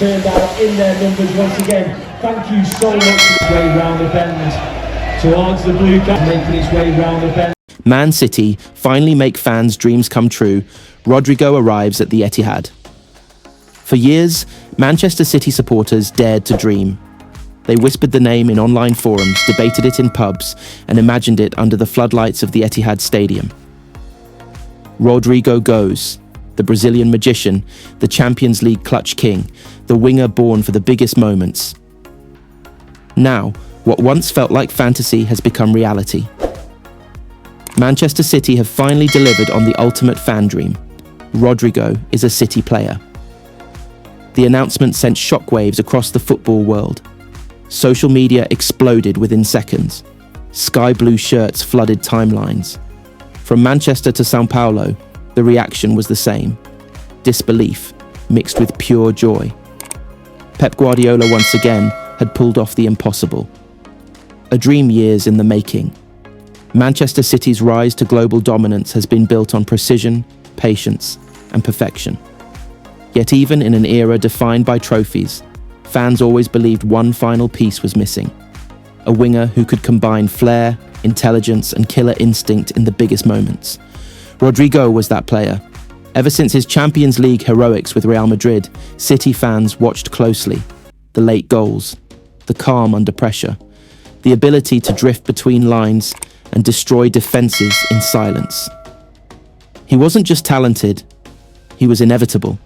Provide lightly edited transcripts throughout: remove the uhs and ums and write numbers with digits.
turned out in their numbers once again. Thank you so much for his way round the bend towards the blue cap, making his way round the bend. Man City finally make fans' dreams come true. Rodrygo arrives at the Etihad. For years, Manchester City supporters dared to dream. They whispered the name in online forums, debated it in pubs, and imagined it under the floodlights of the Etihad Stadium. Rodrygo Gaos, the Brazilian magician, the Champions League clutch king, the winger born for the biggest moments. Now, what once felt like fantasy has become reality. Manchester City have finally delivered on the ultimate fan dream. Rodrygo is a City player. The announcement sent shockwaves across the football world. Social media exploded within seconds. Sky blue shirts flooded timelines. From Manchester to São Paulo, the reaction was the same. Disbelief mixed with pure joy. Pep Guardiola once again had pulled off the impossible. A dream years in the making. Manchester City's rise to global dominance has been built on precision, patience, and perfection. Yet even in an era defined by trophies, fans always believed one final piece was missing. A winger who could combine flair, intelligence, and killer instinct in the biggest moments. Rodrygo was that player. Ever since his Champions League heroics with Real Madrid, City fans watched closely. The late goals, the calm under pressure, the ability to drift between lines and destroy defenses in silence. He wasn't just talented, he was inevitable.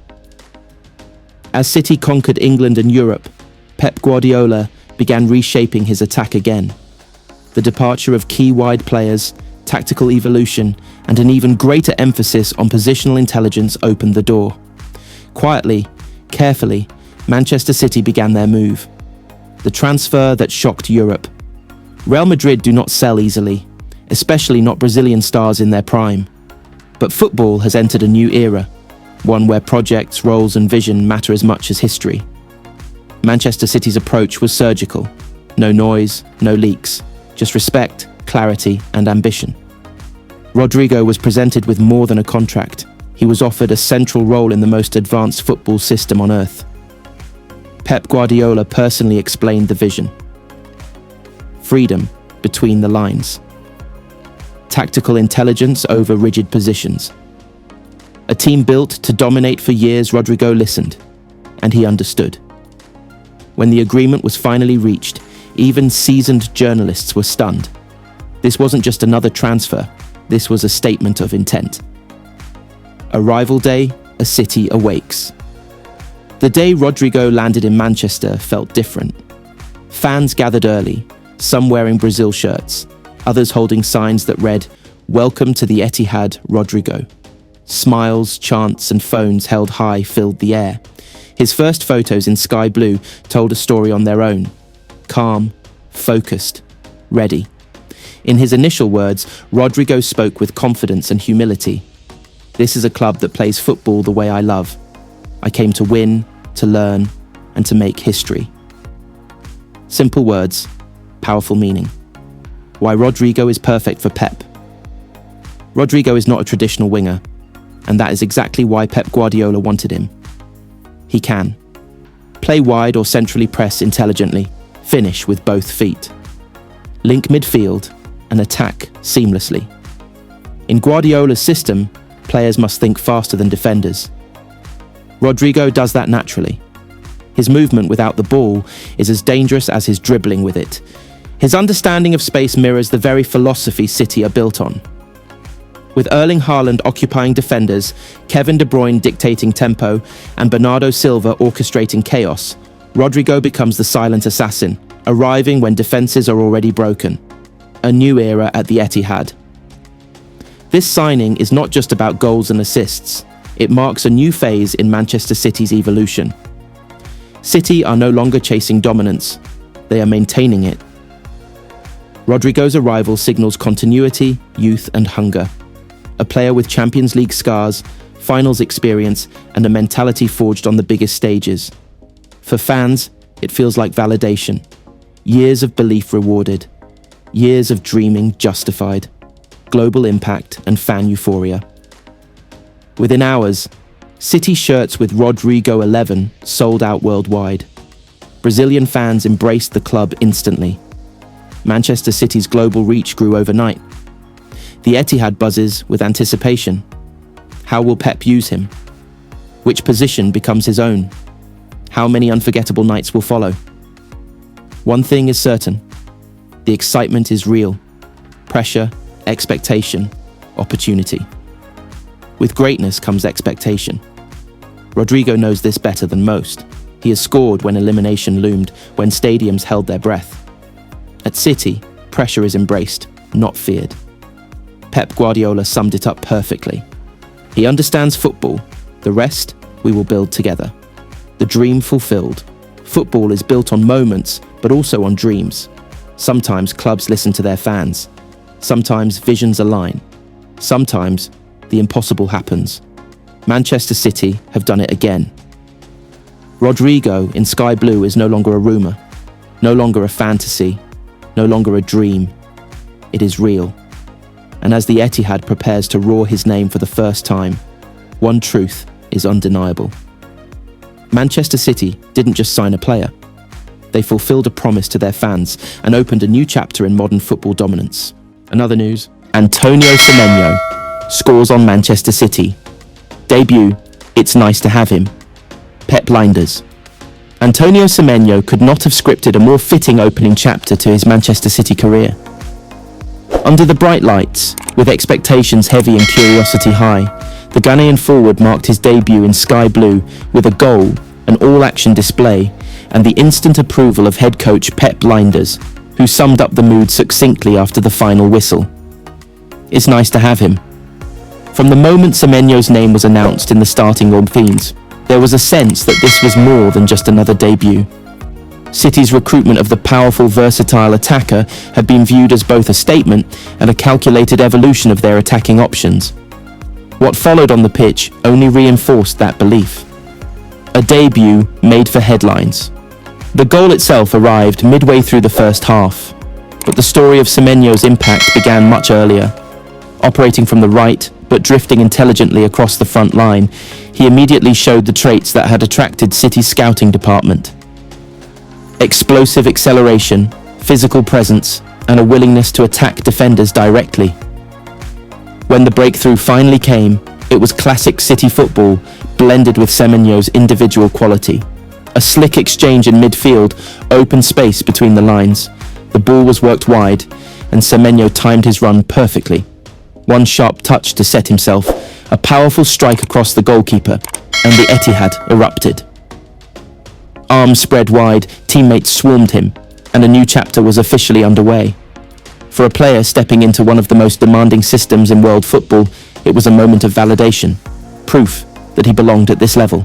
As City conquered England and Europe, Pep Guardiola began reshaping his attack again. The departure of key wide players, tactical evolution, and an even greater emphasis on positional intelligence opened the door. Quietly, carefully, Manchester City began their move. The transfer that shocked Europe. Real Madrid do not sell easily, especially not Brazilian stars in their prime. But football has entered a new era, one where projects, roles, and vision matter as much as history. Manchester City's approach was surgical. No noise, no leaks, just respect, clarity, and ambition. Rodrygo was presented with more than a contract. He was offered a central role in the most advanced football system on earth. Pep Guardiola personally explained the vision. Freedom between the lines. Tactical intelligence over rigid positions. A team built to dominate for years. Rodrygo listened, and he understood. When the agreement was finally reached, even seasoned journalists were stunned. This wasn't just another transfer, this was a statement of intent. A rival day, a city awakes. The day Rodrygo landed in Manchester felt different. Fans gathered early, some wearing Brazil shirts, others holding signs that read, "Welcome to the Etihad, Rodrygo." Smiles, chants, and phones held high filled the air. His first photos in sky blue told a story on their own. Calm, focused, ready. In his initial words, Rodrygo spoke with confidence and humility. "This is a club that plays football the way I love. I came to win, to learn, and to make history." Simple words, powerful meaning. Why Rodrygo is perfect for Pep. Rodrygo is not a traditional winger, and that is exactly why Pep Guardiola wanted him. He can play wide or centrally press intelligently, finish with both feet, link midfield, and attack seamlessly. In Guardiola's system, players must think faster than defenders. Rodrygo does that naturally. His movement without the ball is as dangerous as his dribbling with it. His understanding of space mirrors the very philosophy City are built on. With Erling Haaland occupying defenders, Kevin De Bruyne dictating tempo, and Bernardo Silva orchestrating chaos, Rodrygo becomes the silent assassin, arriving when defenses are already broken. A new era at the Etihad. This signing is not just about goals and assists. It marks a new phase in Manchester City's evolution. City are no longer chasing dominance. They are maintaining it. Rodrygo's arrival signals continuity, youth, and hunger. A player with Champions League scars, finals experience, and a mentality forged on the biggest stages. For fans, it feels like validation. Years of belief rewarded. Years of dreaming justified. Global impact and fan euphoria. Within hours, City shirts with Rodrygo 11 sold out worldwide. Brazilian fans embraced the club instantly. Manchester City's global reach grew overnight. The Etihad buzzes with anticipation. How will Pep use him? Which position becomes his own? How many unforgettable nights will follow? One thing is certain. The excitement is real. Pressure, expectation, opportunity. With greatness comes expectation. Rodrygo knows this better than most. He has scored when elimination loomed, when stadiums held their breath. At City, pressure is embraced, not feared. Pep Guardiola summed it up perfectly. He understands football. The rest, we will build together. The dream fulfilled. Football is built on moments, but also on dreams. Sometimes clubs listen to their fans. Sometimes visions align. Sometimes the impossible happens. Manchester City have done it again. Rodrygo in sky blue is no longer a rumour, no longer a fantasy, no longer a dream. It is real. And as the Etihad prepares to roar his name for the first time, one truth is undeniable. Manchester City didn't just sign a player. They fulfilled a promise to their fans and opened a new chapter in modern football dominance. Another news, Antonio Semenyo scores on Manchester City. Debut, it's nice to have him. Pep blinders. Antonio Semenyo could not have scripted a more fitting opening chapter to his Manchester City career. Under the bright lights, with expectations heavy and curiosity high, the Ghanaian forward marked his debut in sky blue with a goal, an all-action display, and the instant approval of head coach Pep Blinders, who summed up the mood succinctly after the final whistle. It's nice to have him. From the moment Semenyo's name was announced in the starting 11, there was a sense that this was more than just another debut. City's recruitment of the powerful, versatile attacker had been viewed as both a statement and a calculated evolution of their attacking options. What followed on the pitch only reinforced that belief. A debut made for headlines. The goal itself arrived midway through the first half, but the story of Semenyo's impact began much earlier. Operating from the right, but drifting intelligently across the front line, he immediately showed the traits that had attracted City's scouting department. Explosive acceleration, physical presence, and a willingness to attack defenders directly. When the breakthrough finally came, it was classic City football blended with Semenyo's individual quality. A slick exchange in midfield, open space between the lines. The ball was worked wide, and Semenyo timed his run perfectly. One sharp touch to set himself, a powerful strike across the goalkeeper, and the Etihad erupted. Arms spread wide, teammates swarmed him, and a new chapter was officially underway. For a player stepping into one of the most demanding systems in world football, it was a moment of validation, proof that he belonged at this level.